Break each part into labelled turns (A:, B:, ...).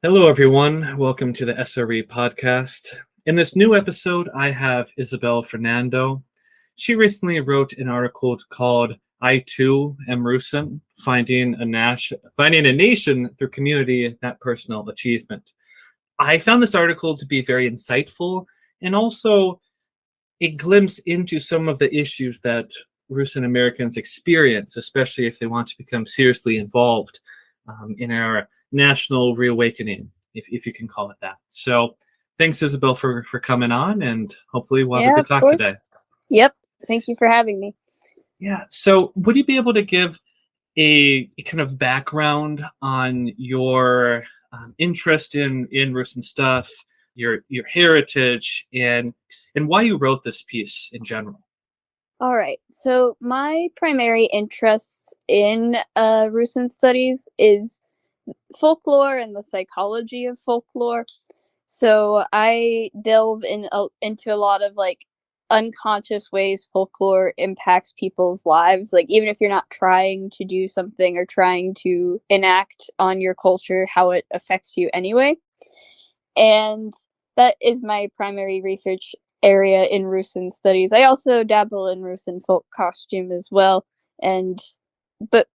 A: Hello, everyone. Welcome to the SRE podcast. In this new episode, I have Isabel Fernando. She recently wrote an article called "I Too Am Rusyn: Finding a Nation Through Community, Not Personal Achievement." I found this article to be very insightful and also a glimpse into some of the issues that Rusyn Americans experience, especially if they want to become seriously involved in our national reawakening, if you can call it that. So thanks, Isabel, for coming on, and hopefully we'll have a
B: Yeah,
A: good
B: of
A: talk today.
B: course. Yep. Thank you for having me.
A: Yeah, so would you be able to give a kind of background on your interest in Rusyn stuff, your heritage, and why you wrote this piece in general?
B: All right. So my primary interest in Rusyn studies is folklore and the psychology of folklore. So I delve into a lot of unconscious ways folklore impacts people's lives. Like even if you're not trying to do something or trying to enact on your culture, how it affects you anyway. And that is my primary research area in Rusyn studies. I also dabble in Rusyn folk costume as well, and but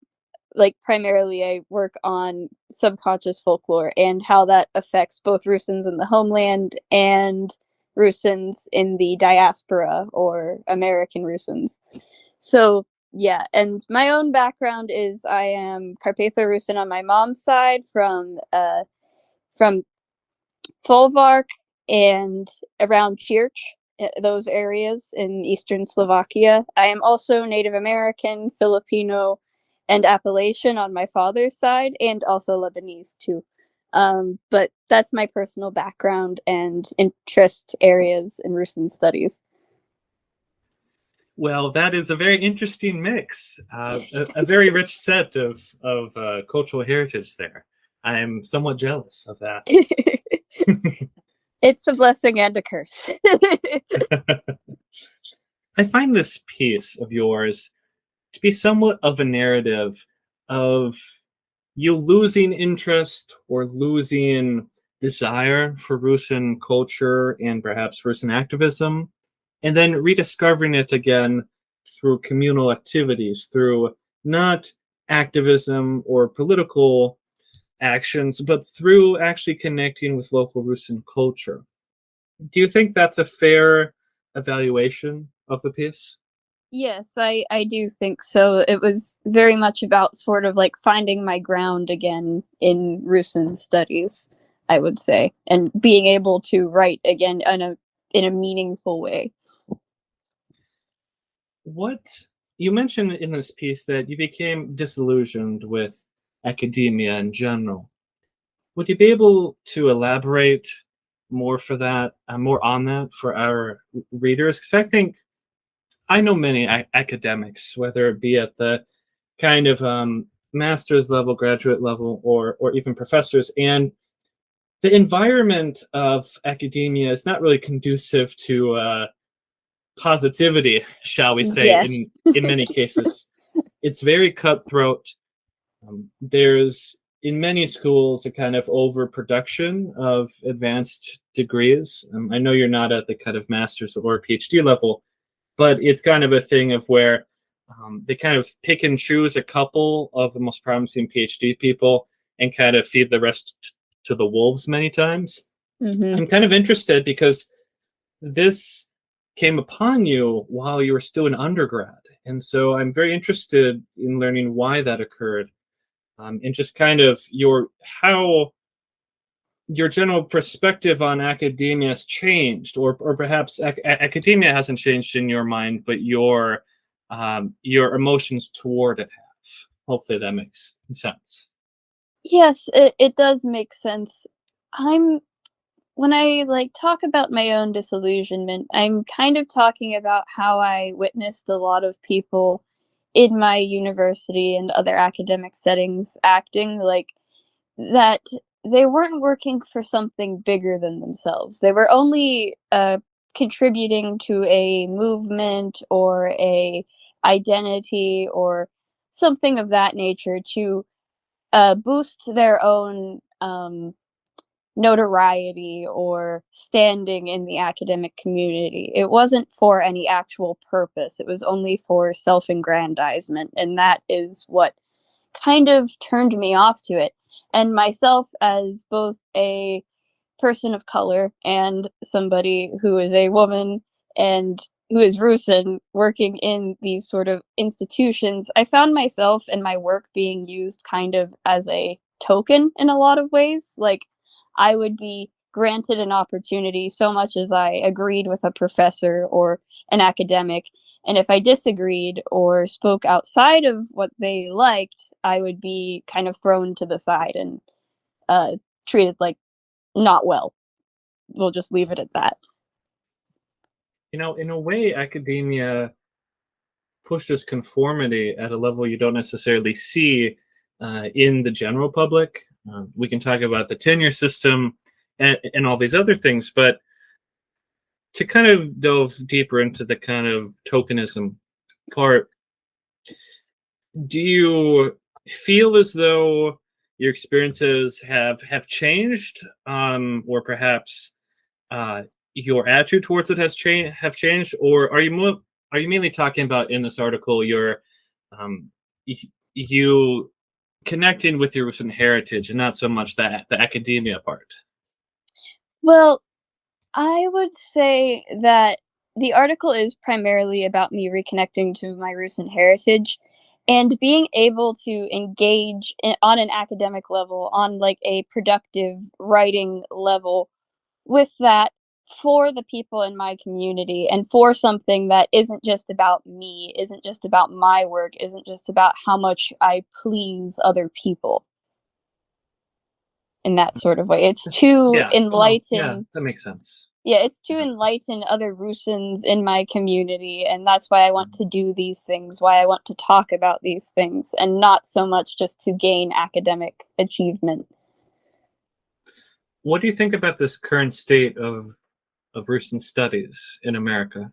B: primarily I work on subconscious folklore and how that affects both Rusyns in the homeland and Rusyns in the diaspora or American Rusyns. So yeah, and my own background is I am Carpath-rusyn on my mom's side from Folvark and around Church, those areas in eastern Slovakia. I am also Native American, Filipino, and Appalachian on my father's side, and also Lebanese too. But that's my personal background and interest areas in Rusyn studies.
A: Well, that is a very interesting mix, a very rich set of cultural heritage there. I'm somewhat jealous of that.
B: It's a blessing and a curse.
A: I find this piece of yours to be somewhat of a narrative of you losing interest or losing desire for Rusyn culture and perhaps Rusyn activism, and then rediscovering it again through communal activities, through not activism or political actions, but through actually connecting with local Rusyn culture. Do you think that's a fair evaluation of the piece?
B: Yes, I do think so. It was very much about sort of like finding my ground again in Rusyn studies, I would say, and being able to write again in a meaningful way.
A: What you mentioned in this piece that you became disillusioned with academia in general. Would you be able to elaborate more for that, more on that for our readers? Because I think I know many academics, whether it be at the kind of master's level, graduate level, or even professors, and the environment of academia is not really conducive to positivity, shall we say,
B: Yes.
A: in many cases. It's very cutthroat. There's in many schools a kind of overproduction of advanced degrees. I know you're not at the kind of master's or PhD level, but it's kind of a thing of where they kind of pick and choose a couple of the most promising PhD people and kind of feed the rest to the wolves many times.
B: Hmm.
A: I'm kind of interested because this came upon you while you were still an undergrad. And so I'm very interested in learning why that occurred, and just kind of how your general perspective on academia has changed, or perhaps academia hasn't changed in your mind, but your emotions toward it have. Hopefully that makes sense.
B: Yes, it does make sense. I'm When I talk about my own disillusionment, I'm kind of talking about how I witnessed a lot of people in my university and other academic settings acting like that they weren't working for something bigger than themselves. They were only contributing to a movement or a identity or something of that nature to boost their own notoriety or standing in the academic community. It wasn't for any actual purpose. It was only for self-aggrandizement, and that is what kind of turned me off to it. And myself, as both a person of color and somebody who is a woman and who is Rusyn working in these sort of institutions, I found myself and my work being used kind of as a token in a lot of ways. Like, I would be granted an opportunity so much as I agreed with a professor or an academic. And if I disagreed or spoke outside of what they liked, I would be kind of thrown to the side and treated like not well. We'll just leave it at that.
A: In a way, academia pushes conformity at a level you don't necessarily see in the general public. We can talk about the tenure system and all these other things, but to kind of delve deeper into the kind of tokenism part, do you feel as though your experiences have changed, or perhaps your attitude towards it has changed, or are you mainly talking about in this article your um, you connecting with your recent heritage and not so much that the academia part?
B: Well, I would say that the article is primarily about me reconnecting to my recent heritage and being able to engage on an academic level, on like a productive writing level with that for the people in my community and for something that isn't just about me, isn't just about my work, isn't just about how much I please other people in that sort of way. It's to
A: Yeah, no, yeah,
B: enlighten
A: that makes sense.
B: Yeah, it's to enlighten other Rusyns in my community, and that's why I want to do these things, why I want to talk about these things, and not so much just to gain academic achievement.
A: What do you think about this current state of Rusyn studies in America?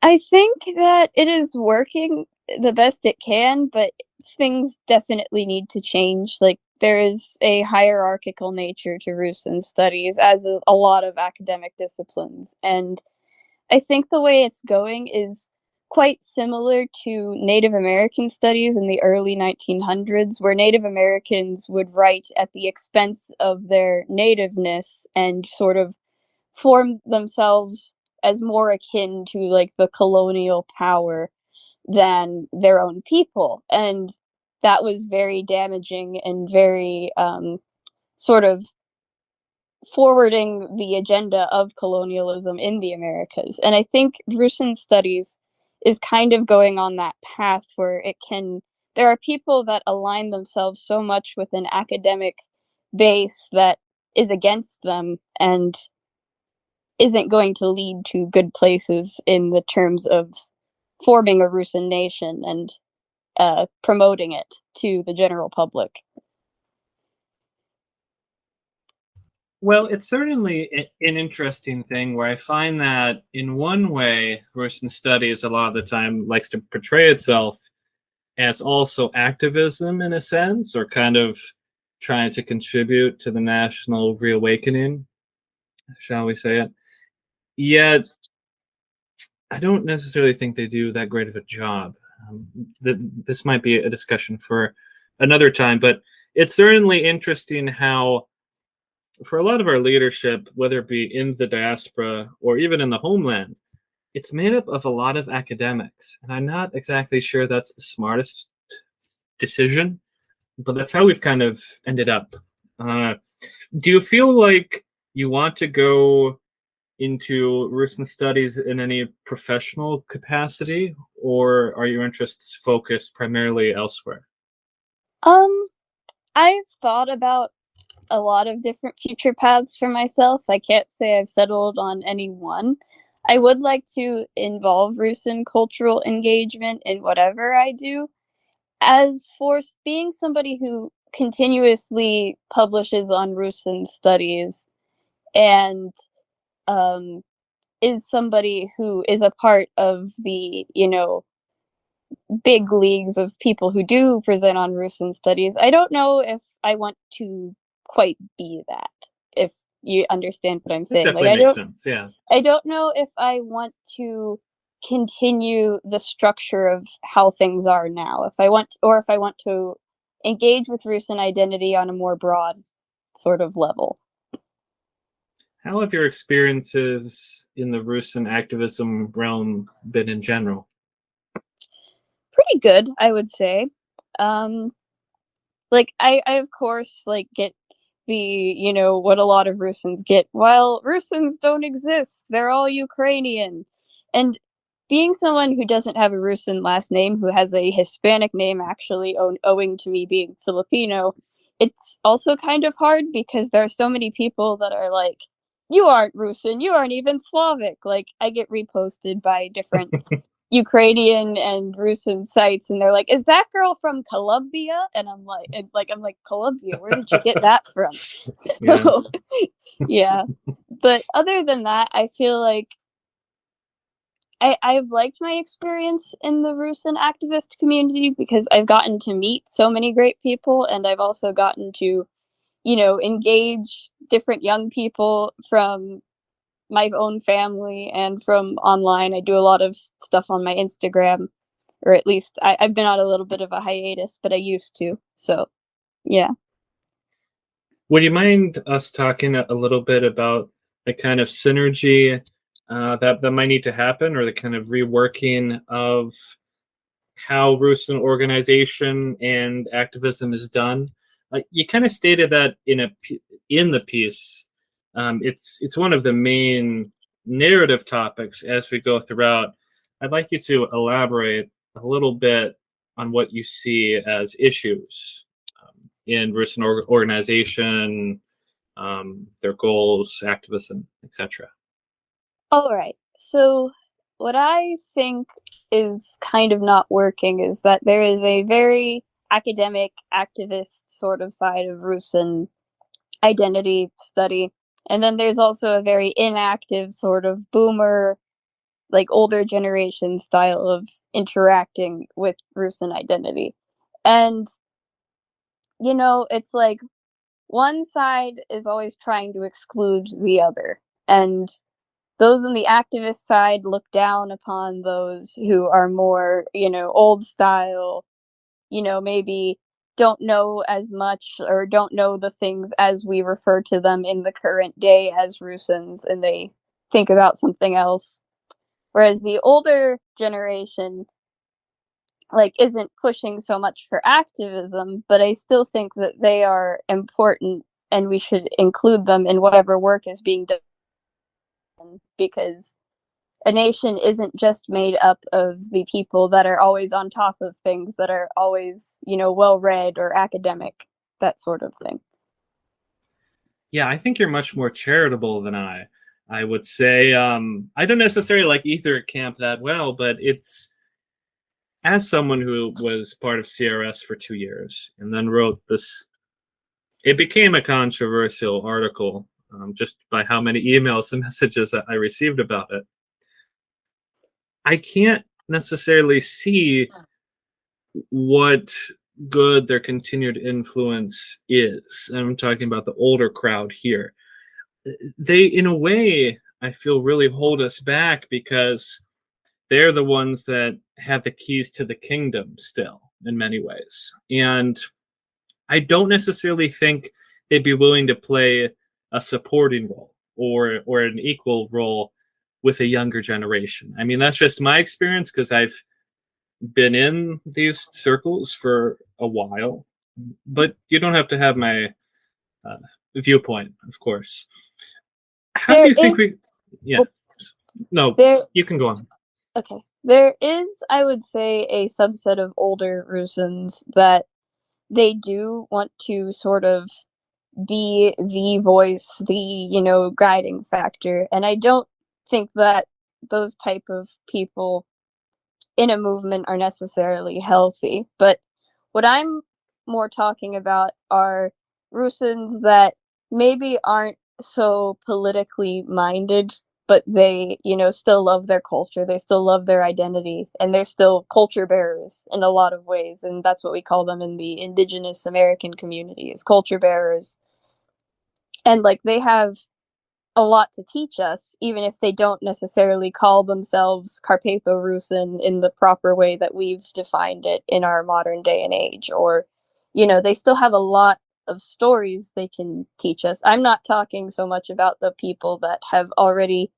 B: I think that it is working the best it can, but things definitely need to change. Like, there is a hierarchical nature to Rusyn studies, as a lot of academic disciplines, and I think the way it's going is quite similar to Native American studies in the early 1900s, where Native Americans would write at the expense of their nativeness and sort of form themselves as more akin to like the colonial power than their own people. And that was very damaging and very sort of forwarding the agenda of colonialism in the Americas. And I think Rusyn studies is kind of going on that path where there are people that align themselves so much with an academic base that is against them and isn't going to lead to good places in the terms of forming a Rusyn nation and promoting it to the general public.
A: Well, it's certainly an interesting thing where I find that in one way, Russian studies a lot of the time likes to portray itself as also activism in a sense, or kind of trying to contribute to the national reawakening, shall we say it. Yet, I don't necessarily think they do that great of a job. This might be a discussion for another time, but it's certainly interesting how for a lot of our leadership, whether it be in the diaspora or even in the homeland, it's made up of a lot of academics. And I'm not exactly sure that's the smartest decision, but that's how we've kind of ended up. Uh, do you feel like you want to go into Rusyn studies in any professional capacity, or are your interests focused primarily elsewhere?
B: Um, I've thought about a lot of different future paths for myself. I can't say I've settled on any one. I would like to involve Rusyn cultural engagement in whatever I do. As for being somebody who continuously publishes on Rusyn studies and um, is somebody who is a part of the, big leagues of people who do present on Rusyn studies, I don't know if I want to quite be that, if you understand what I'm
A: That
B: saying. Like
A: definitely makes sense. Yeah.
B: I don't know if I want to continue the structure of how things are now. If I want to engage with Rusyn identity on a more broad sort of level.
A: How have your experiences in the Rusyn activism realm been in general?
B: Pretty good, I would say. Um, like I of course like get the, what a lot of Rusyns get. Well, Rusyns don't exist. They're all Ukrainian. And being someone who doesn't have a Rusyn last name, who has a Hispanic name actually owing to me being Filipino, it's also kind of hard because there are so many people that are like, you aren't Rusyn, you aren't even Slavic. Like I get reposted by different Ukrainian and Rusyn sites, and they're like, "Is that girl from Colombia?" I'm like, "Colombia? Where did you get that from?"
A: Yeah.
B: So, yeah. But other than that, I feel like I've liked my experience in the Rusyn activist community because I've gotten to meet so many great people, and I've also gotten to, engage different young people from my own family and from online. I do a lot of stuff on my Instagram, or at least I've been on a little bit of a hiatus, but I used to. So, yeah.
A: Would you mind us talking a little bit about the kind of synergy that might need to happen, or the kind of reworking of how Rusyn organization and activism is done? You kind of stated that in the piece. It's one of the main narrative topics as we go throughout. I'd like you to elaborate a little bit on what you see as issues in Rusyn organization, their goals, activism, etc.
B: All right. So, what I think is kind of not working is that there is a very academic, activist sort of side of Rusyn identity study. And then there's also a very inactive sort of boomer, like older generation style of interacting with Rusyn identity. And, it's like one side is always trying to exclude the other. And those on the activist side look down upon those who are more, old style, maybe don't know as much or don't know the things as we refer to them in the current day as Rusyns, and they think about something else. Whereas the older generation, like, isn't pushing so much for activism, but I still think that they are important and we should include them in whatever work is being done, because a nation isn't just made up of the people that are always on top of things, that are always, well read or academic, that sort of thing.
A: Yeah, I think you're much more charitable than I would say. I don't necessarily like either camp that well, but it's as someone who was part of CRS for 2 years and then wrote this. It became a controversial article just by how many emails and messages that I received about it. I can't necessarily see what good their continued influence is. And I'm talking about the older crowd here. They, in a way, I feel really hold us back because they're the ones that have the keys to the kingdom still in many ways. And I don't necessarily think they'd be willing to play a supporting role or an equal role with a younger generation. I mean, that's just my experience because I've been in these circles for a while, but you don't have to have my uh, viewpoint, of course. How do
B: There
A: you think
B: is,
A: we? Yeah,
B: oh,
A: no,
B: there,
A: you can go on.
B: okay. There is, I would say, a subset of older Rusyns that they do want to sort of be the voice, the, guiding factor. And I don't think that those type of people in a movement are necessarily healthy. But what I'm more talking about are Rusyns that maybe aren't so politically minded, but they, still love their culture. They still love their identity, and they're still culture bearers in a lot of ways. And that's what we call them in the indigenous American community, is culture bearers. And like they have a lot to teach us, even if they don't necessarily call themselves Carpatho-rusyn in the proper way that we've defined it in our modern day and age. Or, they still have a lot of stories they can teach us. I'm not talking so much about the people that have already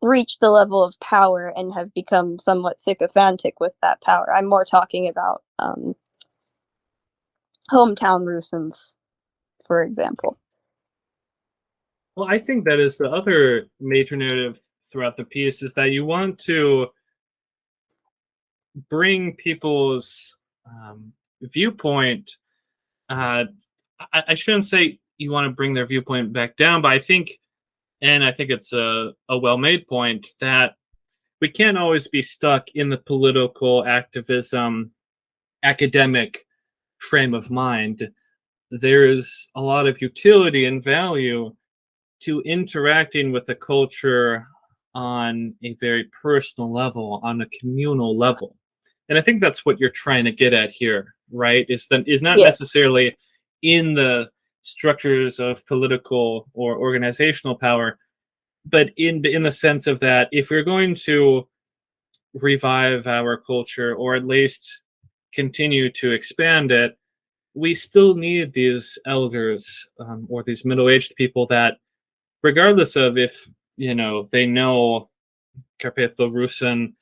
B: reached a level of power and have become somewhat sycophantic with that power. I'm more talking about hometown Rusyns, for example.
A: Well, I think that is the other major narrative throughout the piece is that you want to bring people's viewpoint. I shouldn't say you want to bring their viewpoint back down, but I think it's a well-made point that we can't always be stuck in the political activism, academic frame of mind. There is a lot of utility and value to interacting with a culture on a very personal level, on a communal level. And I think that's what you're trying to get at here, right? Is not
B: Yeah.
A: necessarily in the structures of political or organizational power, but in the sense of that if we're going to revive our culture or at least continue to expand it, we still need these elders or these middle-aged people that, regardless of if they know Carpath-rusyn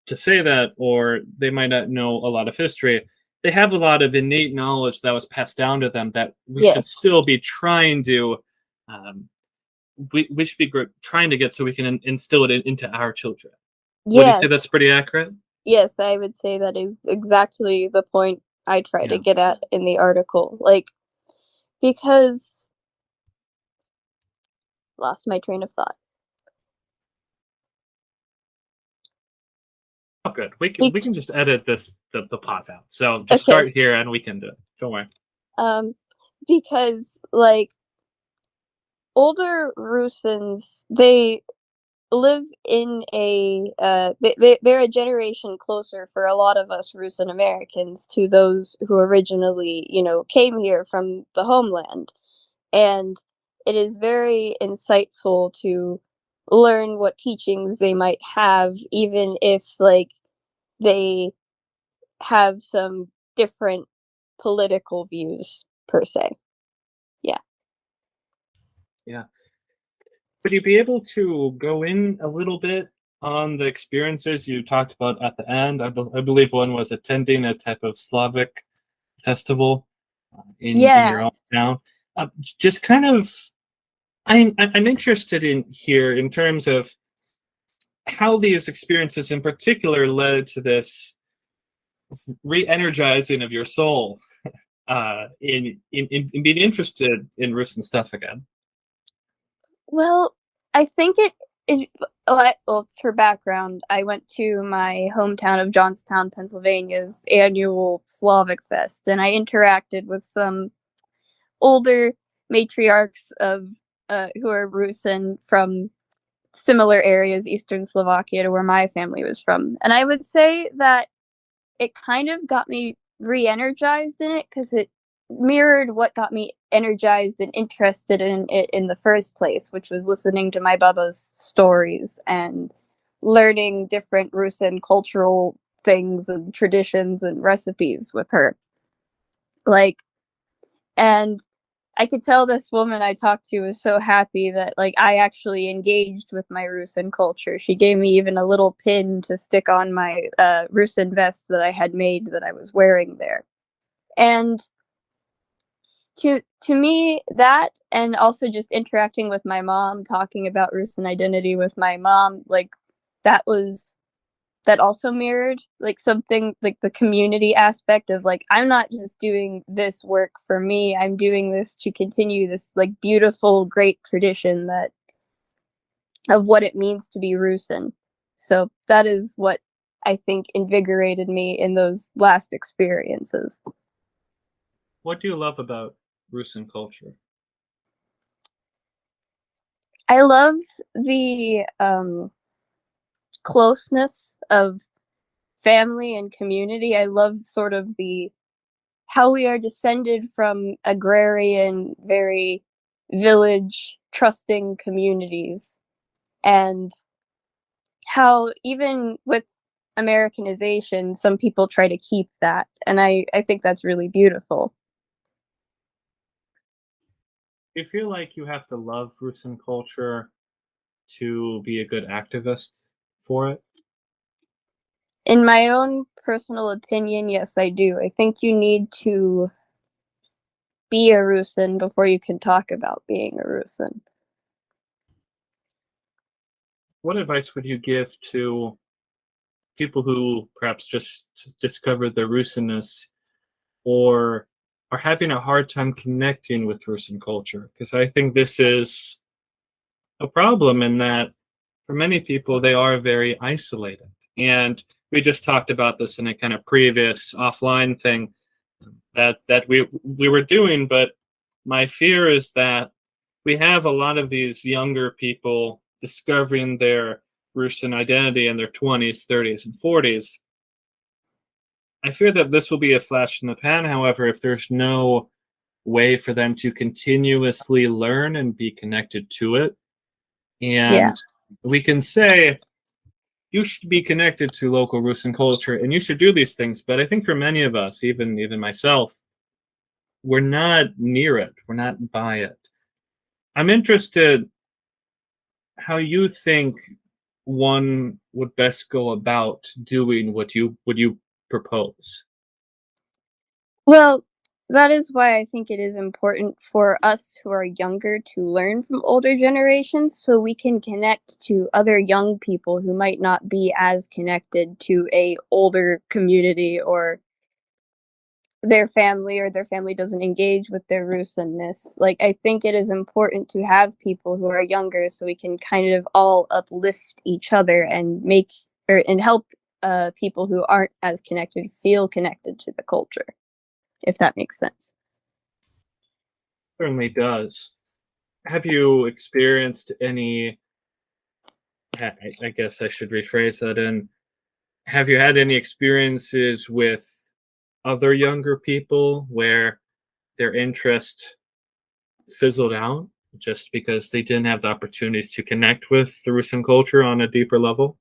A: to say that, or they might not know a lot of history, they have a lot of innate knowledge that was passed down to them that we should
B: Yes.
A: still be trying to we should be trying to get so we can instill it into our children. Would you say
B: Yes.
A: that's pretty accurate?
B: Yes, I would say that is exactly the point I try to
A: Yeah.
B: get at in the article. Like, because lost my train of thought.
A: Oh, good. We
B: Bec-
A: can just edit the pause out. So just
B: okay.
A: start here and we can do it. Don't worry.
B: Um, because like older Rusyns, they live in they're a generation closer for a lot of us Rusyn Americans to those who originally, came here from the homeland. And it is very insightful to learn what teachings they might have, even if like they have some different political views per se. Yeah.
A: Yeah. Would you be able to go in a little bit on the experiences you talked about at the end? I believe one was attending a type of Slavic festival in your
B: Yeah.
A: own town. Just kind of, I'm interested in here in terms of how these experiences in particular led to this re-energizing of your soul in being interested in Rusyn stuff again.
B: Well, I think well, for background, I went to my hometown of Johnstown, Pennsylvania's annual Slavic Fest, and I interacted with some older matriarchs of who are Rusyn from similar areas, Eastern Slovakia, to where my family was from. And I would say that it kind of got me re-energized in it because it mirrored what got me energized and interested in it in the first place, which was listening to my baba's stories and learning different Rusyn cultural things and traditions and recipes with her. Like, and I could tell this woman I talked to was so happy that like I actually engaged with my Rusyn culture. She gave me even a little pin to stick on my Rusyn vest that I had made that I was wearing there. And to me, that and also just interacting with my mom, talking about Rusyn identity with my mom, like that was that also mirrored like something like the community aspect of like I'm not just doing this work for me, I'm doing this to continue this like beautiful great tradition that of what it means to be Rusyn. So that is what I think invigorated me in those last experiences.
A: What do you love about Rusyn culture?
B: I love the closeness of family and community. I love sort of the how we are descended from agrarian, very village, trusting communities, and how even with Americanization, some people try to keep that. And I think that's really beautiful.
A: Do you feel like you have to love Rusyn culture to be a good activist for it?
B: In my own personal opinion, yes, I do. I think you need to be a Rusyn before you can talk about being a Rusyn.
A: What advice would you give to people who perhaps just discovered their Rusynness or are having a hard time connecting with Rusyn culture? Because I think this is a problem in that for many people, they are very isolated. And we just talked about this in a kind of previous offline thing that we were doing, but my fear is that we have a lot of these younger people discovering their Rusyn identity in their 20s, 30s, and 40s. I fear that this will be a flash in the pan, however, if there's no way for them to continuously learn and be connected to it.
B: Yeah.
A: And we can say, you should be connected to local Rusyn culture and you should do these things. But I think for many of us, even myself, we're not near it. We're not by it. I'm interested how you think one would best go about doing what you propose.
B: Well, that is why I think it is important for us who are younger to learn from older generations so we can connect to other young people who might not be as connected to a older community or their family doesn't engage with their Rusynness. Like, I think it is important to have people who are younger so we can kind of all uplift each other and help people who aren't as connected feel connected to the culture, if that makes sense.
A: Certainly does. Have you experienced any? I guess I should rephrase that. In have you had any experiences with other younger people where their interest fizzled out just because they didn't have the opportunities to connect with the Rusyn culture on a deeper level?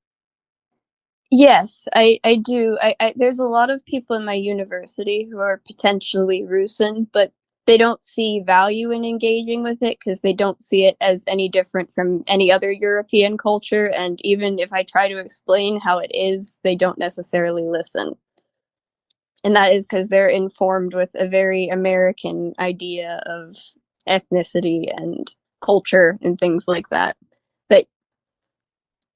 B: Yes, I do. There's a lot of people in my university who are potentially Rusyn, but they don't see value in engaging with it because they don't see it as any different from any other European culture. And even if I try to explain how it is, they don't necessarily listen. And that is because they're informed with a very American idea of ethnicity and culture and things like that. That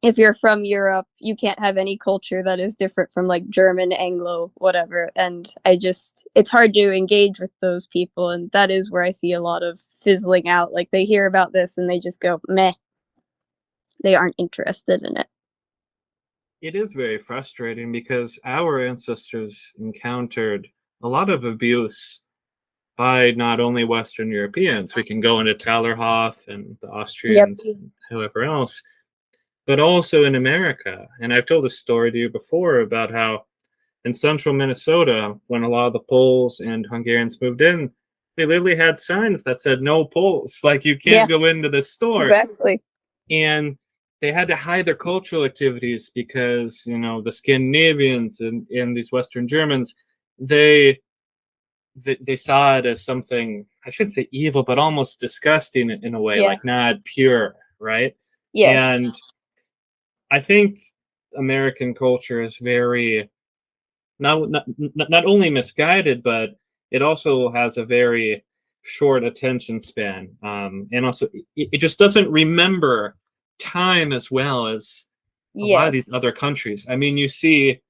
B: if you're from Europe, you can't have any culture that is different from like German, Anglo, whatever. And it's hard to engage with those people. And that is where I see a lot of fizzling out. Like they hear about this and they just go, meh. They aren't interested in it.
A: It is very frustrating because our ancestors encountered a lot of abuse by not only Western Europeans. We can go into Tallerhoff and the Austrians and whoever else, but also in America. And I've told this story to you before about how in central Minnesota, when a lot of the Poles and Hungarians moved in, they literally had signs that said no Poles, like you can't go into the store.
B: Exactly.
A: And they had to hide their cultural activities because, the Scandinavians and these Western Germans, they saw it as something, I shouldn't say evil, but almost disgusting in a way, like not pure, right?
B: Yes.
A: And I think American culture is very not only misguided, but it also has a very short attention span, and also it just doesn't remember time as well as a lot of these other countries. I mean, you see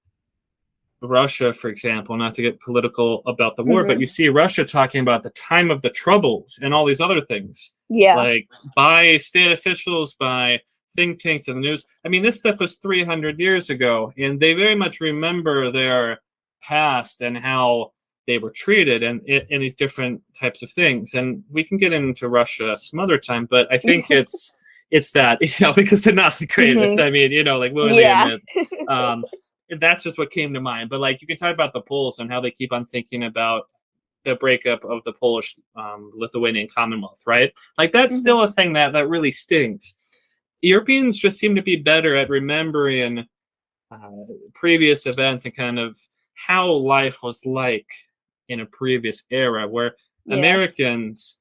A: Russia, for example, not to get political about the war, but you see Russia talking about the time of the Troubles and all these other things.
B: Yeah.
A: Like by state officials, by think tanks and the news. I mean, this stuff was 300 years ago, and they very much remember their past and how they were treated and these different types of things. And we can get into Russia some other time, but I think it's that, because they're not the greatest. I mean, like William, that's just what came to mind. But like, you can talk about the Poles and how they keep on thinking about the breakup of the Polish Lithuanian Commonwealth, right? Like that's
B: Hmm.
A: still a thing that really stings. Europeans just seem to be better at remembering previous events and kind of how life was like in a previous era, where
B: Yeah.
A: Americans,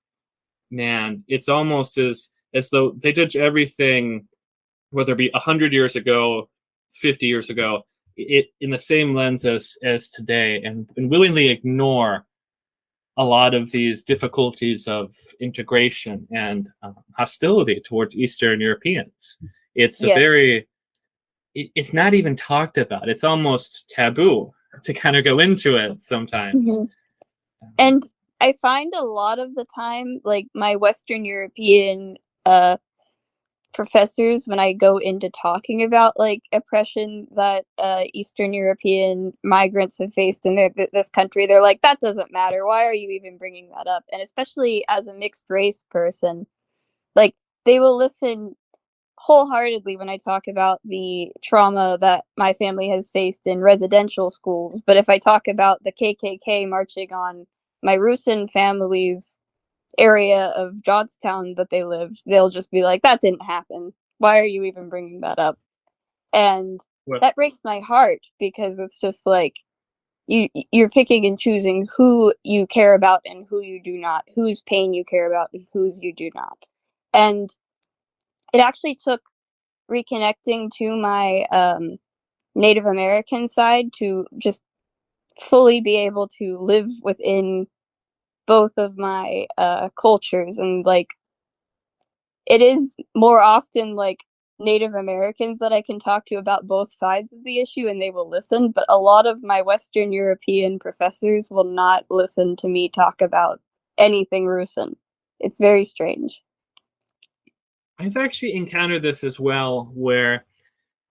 A: man, it's almost as though they judge everything, whether it be 100 years ago, 50 years ago, it in the same lens as today, and willingly ignore a lot of these difficulties of integration and hostility towards Eastern Europeans. It's a
B: Yes.
A: very it's not even talked about. It's almost taboo to kind of go into it sometimes.
B: Hmm. And I find a lot of the time, like my Western European uh professors, when I go into talking about like oppression that Eastern European migrants have faced in this country, they're like, that doesn't matter. Why are you even bringing that up? And especially as a mixed race person, like they will listen wholeheartedly when I talk about the trauma that my family has faced in residential schools. But if I talk about the KKK marching on my Rusyn family's area of Johnstown that they lived, they'll just be like, that didn't happen. Why are you even bringing that up? And
A: Well,
B: that breaks my heart because it's just like you're picking and choosing who you care about and who you do not, whose pain you care about and whose you do not. And it actually took reconnecting to my Native American side to just fully be able to live within both of my cultures. And like it is more often like Native Americans that I can talk to about both sides of the issue and they will listen, but a lot of my Western European professors will not listen to me talk about anything Rusyn. It's very strange.
A: I've actually encountered this as well, where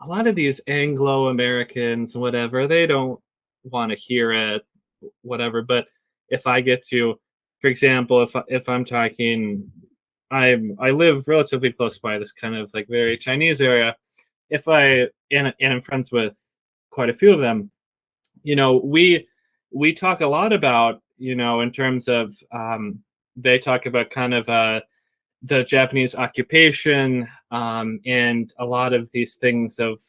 A: a lot of these Anglo Americans, whatever, they don't want to hear it, whatever. But if I get to, for example, if I'm talking, I live relatively close by this kind of like very Chinese area. If I and I'm friends with quite a few of them, we talk a lot about, in terms of they talk about kind of the Japanese occupation, and a lot of these things of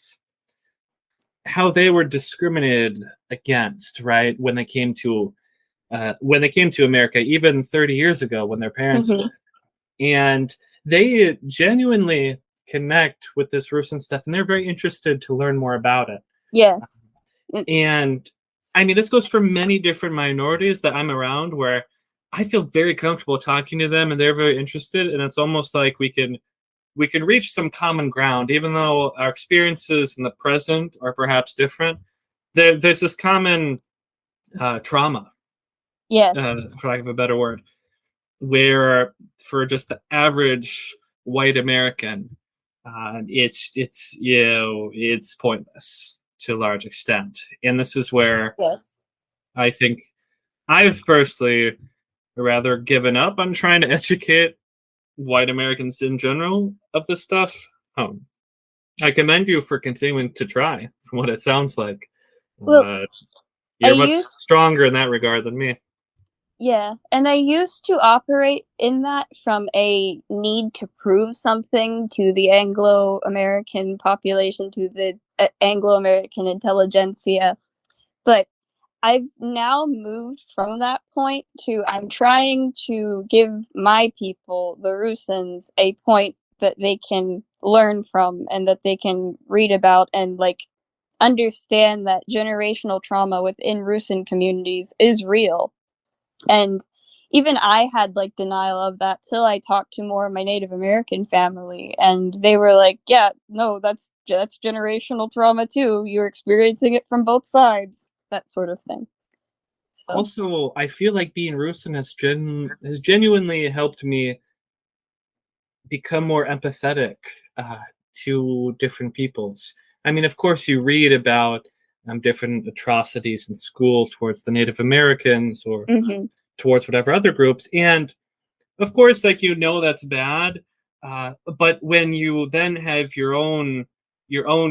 A: how they were discriminated against, right, when they came to America, even 30 years ago when their parents
B: Hmm.
A: did, and they genuinely connect with this Russian stuff, and they're very interested to learn more about it.
B: Yes. Mm.
A: And I mean, this goes for many different minorities that I'm around, where I feel very comfortable talking to them, and they're very interested, and it's almost like we can reach some common ground, even though our experiences in the present are perhaps different. There's this common trauma,
B: Yes.
A: for lack of a better word, where for just the average white American, it's pointless to a large extent, and this is where
B: Yes.
A: I think I've personally rather given up on trying to educate white Americans in general of this stuff. Um, I commend you for continuing to try, from what it sounds like.
B: Well,
A: Uh,
B: I
A: you're much
B: used
A: stronger in that regard than me.
B: yeah, and I used to operate in that from a need to prove something to the Anglo-American population, to the Anglo-American intelligentsia, but I've now moved from that point to I'm trying to give my people, the Rusyns, a point that they can learn from and that they can read about and like understand that generational trauma within Rusyn communities is real. And even I had like denial of that till I talked to more of my Native American family and they were like, "Yeah, no, that's generational trauma too. You're experiencing it from both sides." That sort of thing. So,
A: Also, I feel like being Rusin has genuinely helped me become more empathetic uh, to different peoples. I mean, of course, you read about different atrocities in school towards the Native Americans or
B: mhm.
A: towards whatever other groups, and of course, like that's bad. But when you then have your own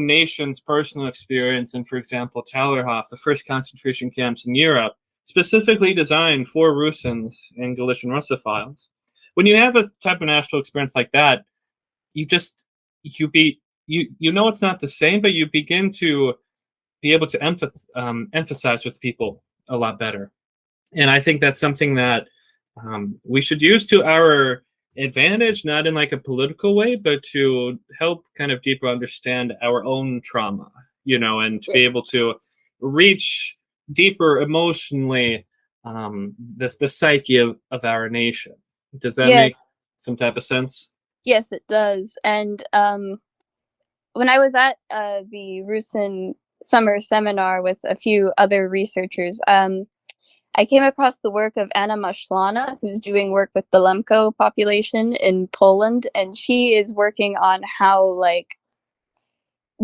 A: nation's personal experience, and for example, Tallerhof, the first concentration camps in Europe, specifically designed for Rusyns and Galician Russophiles. When you have a type of national experience like that, you just you be you know it's not the same, but you begin to be able to emphasize with people a lot better. And I think that's something that we should use to our advantage, not in like a political way, but to help kind of deeper understand our own trauma, and to
B: Yeah.
A: be able to reach deeper emotionally the psyche of our nation. Does that
B: Yes,
A: make some type of sense?
B: yes, it does. And when I was at the Rusyn summer seminar with a few other researchers, I came across the work of Anna Maślana, who's doing work with the Lemko population in Poland, and she is working on how like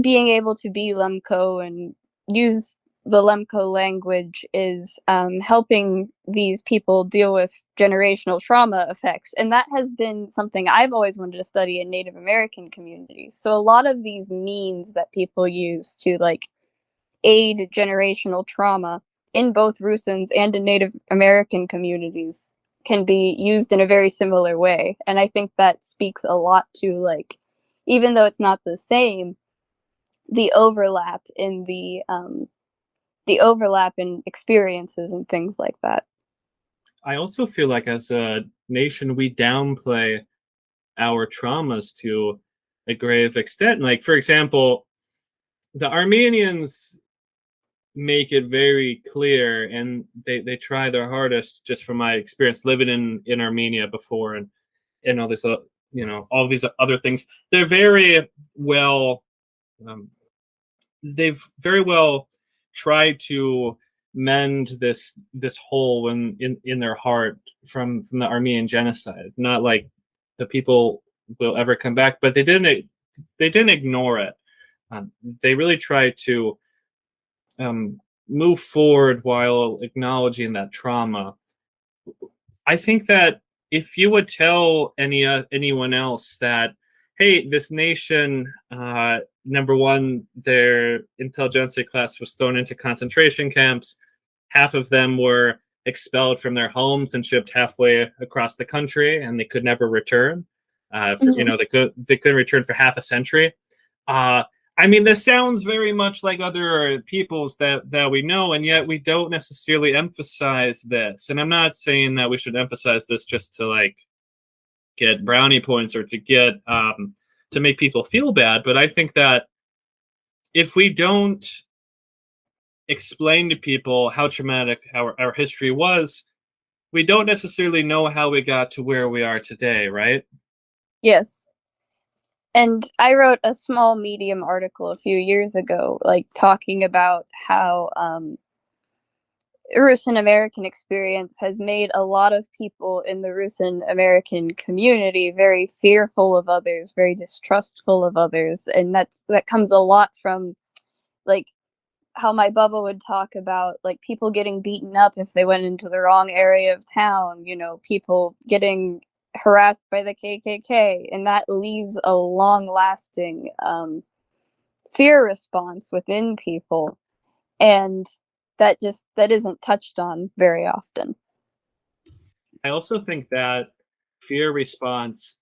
B: being able to be Lemko and use the Lemko language is helping these people deal with generational trauma effects. And that has been something I've always wanted to study in Native American communities. So a lot of these means that people use to like aid generational trauma in both Rusyns and in Native American communities can be used in a very similar way. And I think that speaks a lot to like, even though it's not the same, the overlap in the overlap in experiences and things like that.
A: I also feel like as a nation, we downplay our traumas to a grave extent. Like, for example, the Armenians make it very clear, and they try their hardest, just from my experience living in Armenia before, and all this all these other things. They're very well um, they've very well tried to mend this hole in their heart from the Armenian genocide. Not like the people will ever come back, but they didn't ignore it. Um, they really tried to move forward while acknowledging that trauma. I think that if you would tell anyone else that, hey, this nation, number one, their intelligentsia class was thrown into concentration camps. Half of them were expelled from their homes and shipped halfway across the country, and they could never return.
B: Mhm.
A: They couldn't return for half a century. Uh, I mean, this sounds very much like other peoples that we know, and yet we don't necessarily emphasize this. And I'm not saying that we should emphasize this just to like get brownie points or to get to make people feel bad, but I think that if we don't explain to people how traumatic our history was, we don't necessarily know how we got to where we are today, right?
B: Yes. And I wrote a small Medium article a few years ago, like talking about how Rusyn American experience has made a lot of people in the Rusyn American community very fearful of others, very distrustful of others, and that comes a lot from like how my Bubba would talk about like people getting beaten up if they went into the wrong area of town, people getting harassed by the KKK, and that leaves a long lasting fear response within people. And that isn't touched on very often.
A: I also think that fear response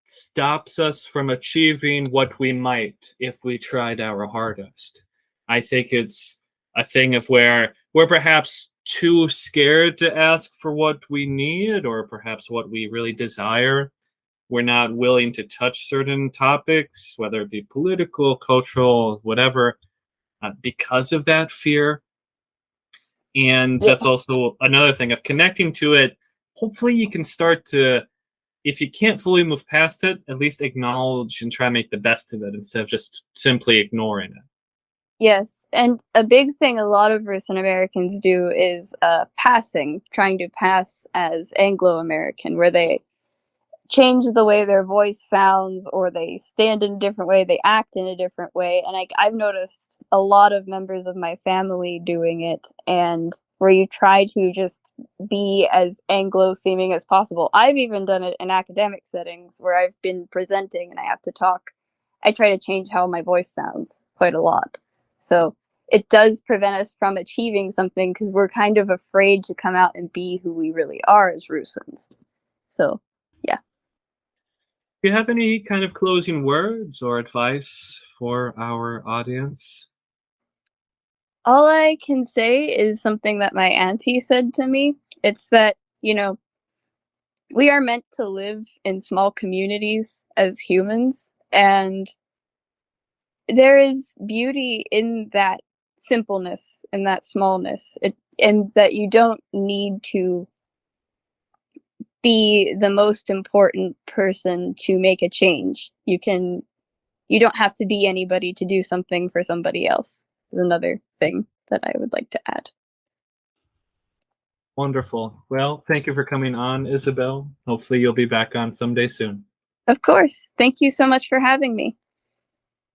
A: stops us from achieving what we might if we tried our hardest. I think it's a thing of where we're perhaps too scared to ask for what we need or perhaps what we really desire. We're not willing to touch certain topics, whether it be political, cultural, whatever, because of that fear. And that's
B: Yes.
A: also another thing of connecting to it. Hopefully, you can start to, if you can't fully move past it, at least acknowledge and try to make the best of it instead of just simply ignoring it.
B: Yes, and a big thing a lot of Russian Americans do is passing, trying to pass as Anglo American, where they change the way their voice sounds or they stand in a different way, they act in a different way. And I've noticed a lot of members of my family doing it, and where you try to just be as Anglo seeming as possible. I've even done it in academic settings where I've been presenting and I have to talk. I try to change how my voice sounds quite a lot. So it does prevent us from achieving something because we're kind of afraid to come out and be who we really are as Rusyns. So, yeah.
A: Do you have any kind of closing words or advice for our audience?
B: All I can say is something that my auntie said to me. It's that, we are meant to live in small communities as humans, and there is beauty in that simpleness, in that smallness, and that you don't need to be the most important person to make a change. You don't have to be anybody to do something for somebody else, is another thing that I would like to add.
A: Wonderful. Well, thank you for coming on, Isabel. Hopefully, you'll be back on someday soon.
B: Of course. Thank you so much for having me.